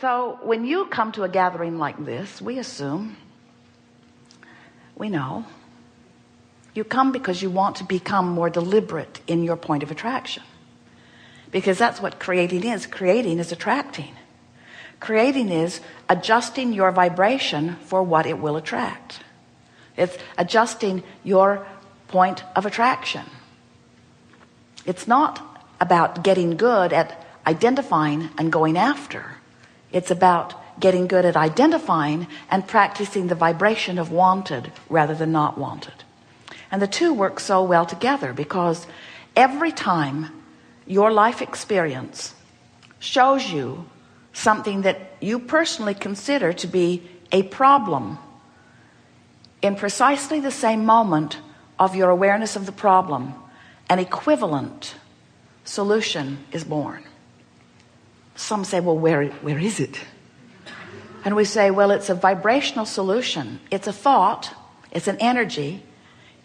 So when you come to a gathering like this, we assume, we know, you come because you want to become more deliberate in your point of attraction. Because that's what creating is. Creating is attracting. Creating is adjusting your vibration for what it will attract. It's adjusting your point of attraction. It's not about getting good at identifying and going after. It's about getting good at identifying and practicing the vibration of wanted rather than not wanted. And the two work so well together, because every time your life experience shows you something that you personally consider to be a problem, in precisely the same moment of your awareness of the problem, an equivalent solution is born. Some say, well, where is it? And we say, well, it's a vibrational solution. It's a thought. It's an energy.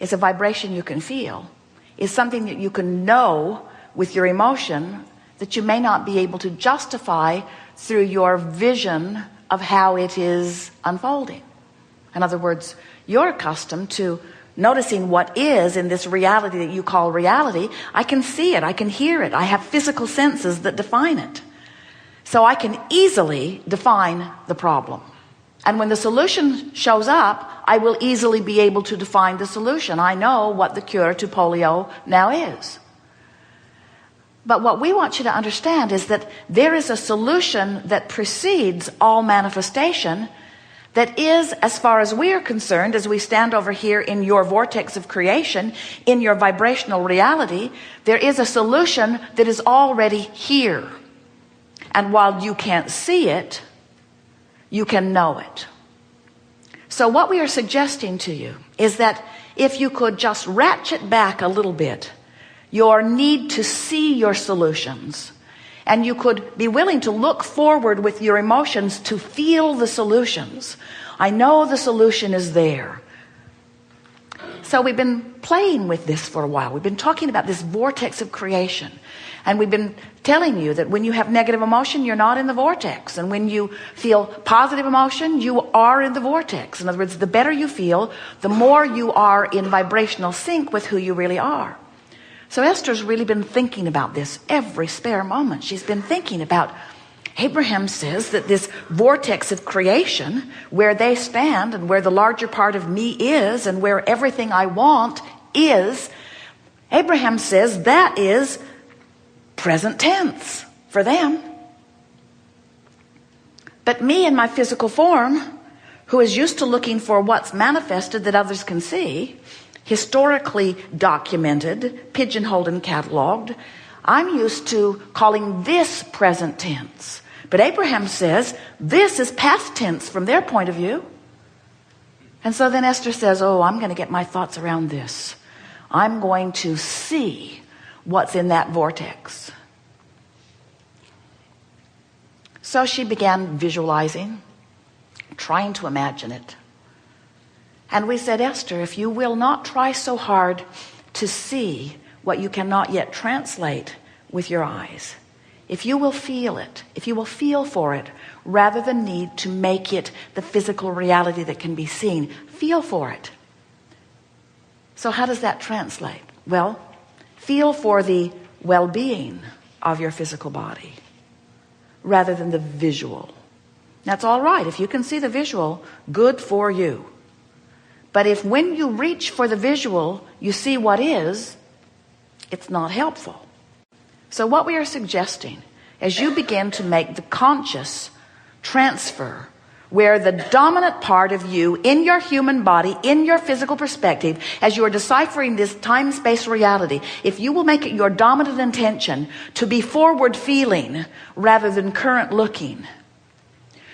It's a vibration you can feel. It's something that you can know with your emotion that you may not be able to justify through your vision of how it is unfolding. In other words, you're accustomed to noticing what is in this reality that you call reality. I can see it. I can hear it. I have physical senses that define it. So I can easily define the problem. And when the solution shows up, I will easily be able to define the solution. I know what the cure to polio now is. But what we want you to understand is that there is a solution that precedes all manifestation that is, as far as we are concerned, as we stand over here in your vortex of creation, in your vibrational reality, there is a solution that is already here. And while you can't see it, you can know it. So what we are suggesting to you is that if you could just ratchet back a little bit your need to see your solutions, and you could be willing to look forward with your emotions to feel the solutions. I know the solution is there. So we've been playing with this for a while. We've been talking about this vortex of creation. And we've been telling you that when you have negative emotion, you're not in the vortex. And when you feel positive emotion, you are in the vortex. In other words, the better you feel, the more you are in vibrational sync with who you really are. So Esther's really been thinking about this every spare moment. She's been thinking about, Abraham says that this vortex of creation, where they stand and where the larger part of me is and where everything I want is, Abraham says that is present tense for them. But me in my physical form, who is used to looking for what's manifested that others can see, historically documented, pigeonholed and cataloged, I'm used to calling this present tense. But Abraham says this is past tense from their point of view. And so then Esther says, oh, I'm going to get my thoughts around this. I'm going to see what's in that vortex. So she began visualizing, trying to imagine it. And we said, Esther, if you will not try so hard to see what you cannot yet translate with your eyes, if you will feel it, if you will feel for it, rather than need to make it the physical reality that can be seen, feel for it. So how does that translate? Well, feel for the well-being of your physical body rather than the visual. That's all right. If you can see the visual, good for you. But if when you reach for the visual, you see what is, it's not helpful. So what we are suggesting, as you begin to make the conscious transfer, where the dominant part of you in your human body, in your physical perspective, as you are deciphering this time-space reality, if you will make it your dominant intention to be forward feeling rather than current looking,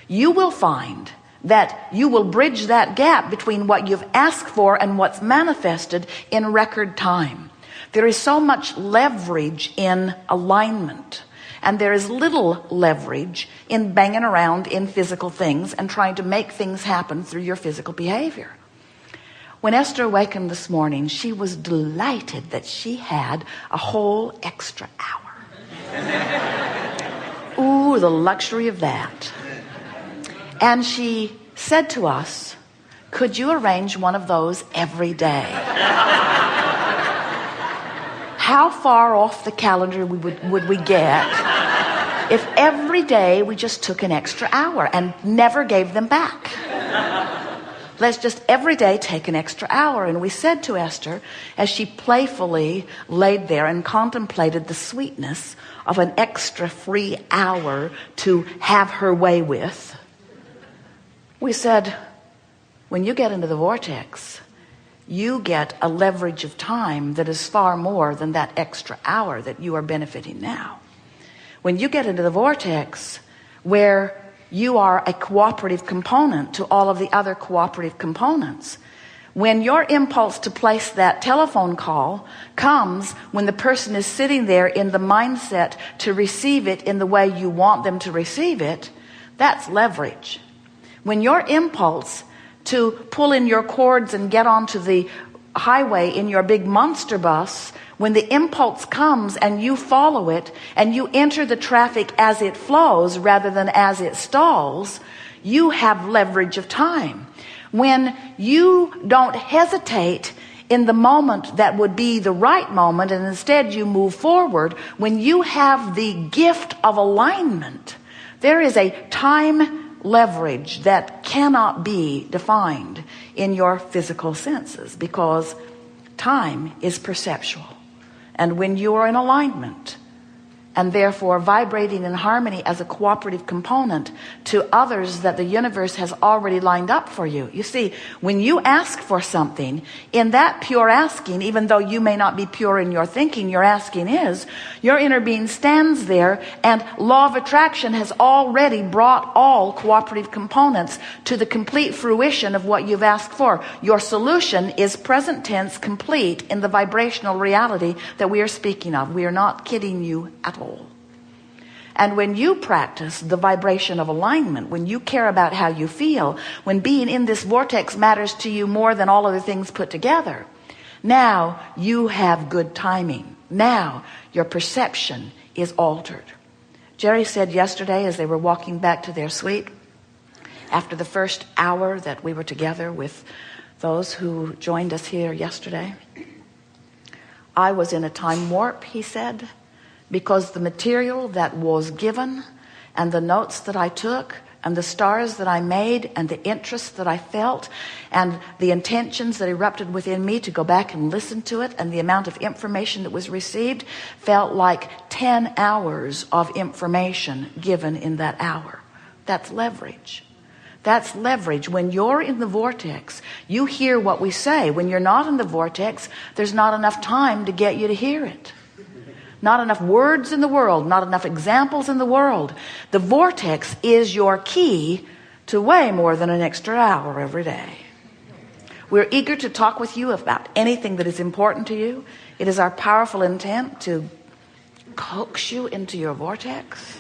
you will find that you will bridge that gap between what you've asked for and what's manifested in record time. There is so much leverage in alignment, and there is little leverage in banging around in physical things and trying to make things happen through your physical behavior. When Esther awakened this morning, she was delighted that she had a whole extra hour. Ooh, the luxury of that. And she said to us, could you arrange one of those every day? How far off the calendar would we get if every day we just took an extra hour and never gave them back? Let's just every day take an extra hour. And we said to Esther, as she playfully laid there and contemplated the sweetness of an extra free hour to have her way with, we said, when you get into the vortex, you get a leverage of time that is far more than that extra hour that you are benefiting now. When you get into the vortex where you are a cooperative component to all of the other cooperative components, when your impulse to place that telephone call comes when the person is sitting there in the mindset to receive it in the way you want them to receive it, that's leverage. When your impulse to pull in your cords and get onto the highway in your big monster bus, when the impulse comes and you follow it and you enter the traffic as it flows rather than as it stalls, you have leverage of time. When you don't hesitate in the moment that would be the right moment and instead you move forward, when you have the gift of alignment, there is a time leverage that cannot be defined in your physical senses, because time is perceptual. And when you are in alignment and therefore vibrating in harmony as a cooperative component to others that the universe has already lined up for you. You see, when you ask for something, in that pure asking, even though you may not be pure in your thinking, your asking is, your inner being stands there and law of attraction has already brought all cooperative components to the complete fruition of what you've asked for. Your solution is present tense complete in the vibrational reality that we are speaking of. We are not kidding you at all. And when you practice the vibration of alignment, when you care about how you feel, when being in this vortex matters to you more than all other things put together, now you have good timing. Now your perception is altered. Jerry said yesterday as they were walking back to their suite, after the first hour that we were together with those who joined us here yesterday, I was in a time warp, he said, because the material that was given and the notes that I took and the stars that I made and the interest that I felt and the intentions that erupted within me to go back and listen to it and the amount of information that was received felt like 10 hours of information given in that hour. That's leverage. That's leverage. When you're in the vortex, you hear what we say. When you're not in the vortex, there's not enough time to get you to hear it. Not enough words in the world, not enough examples in the world. The vortex is your key to way more than an extra hour every day. We're eager to talk with you about anything that is important to you. It is our powerful intent to coax you into your vortex.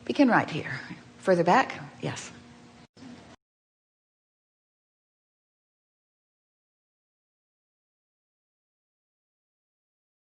Begin right here. Further back? Yes.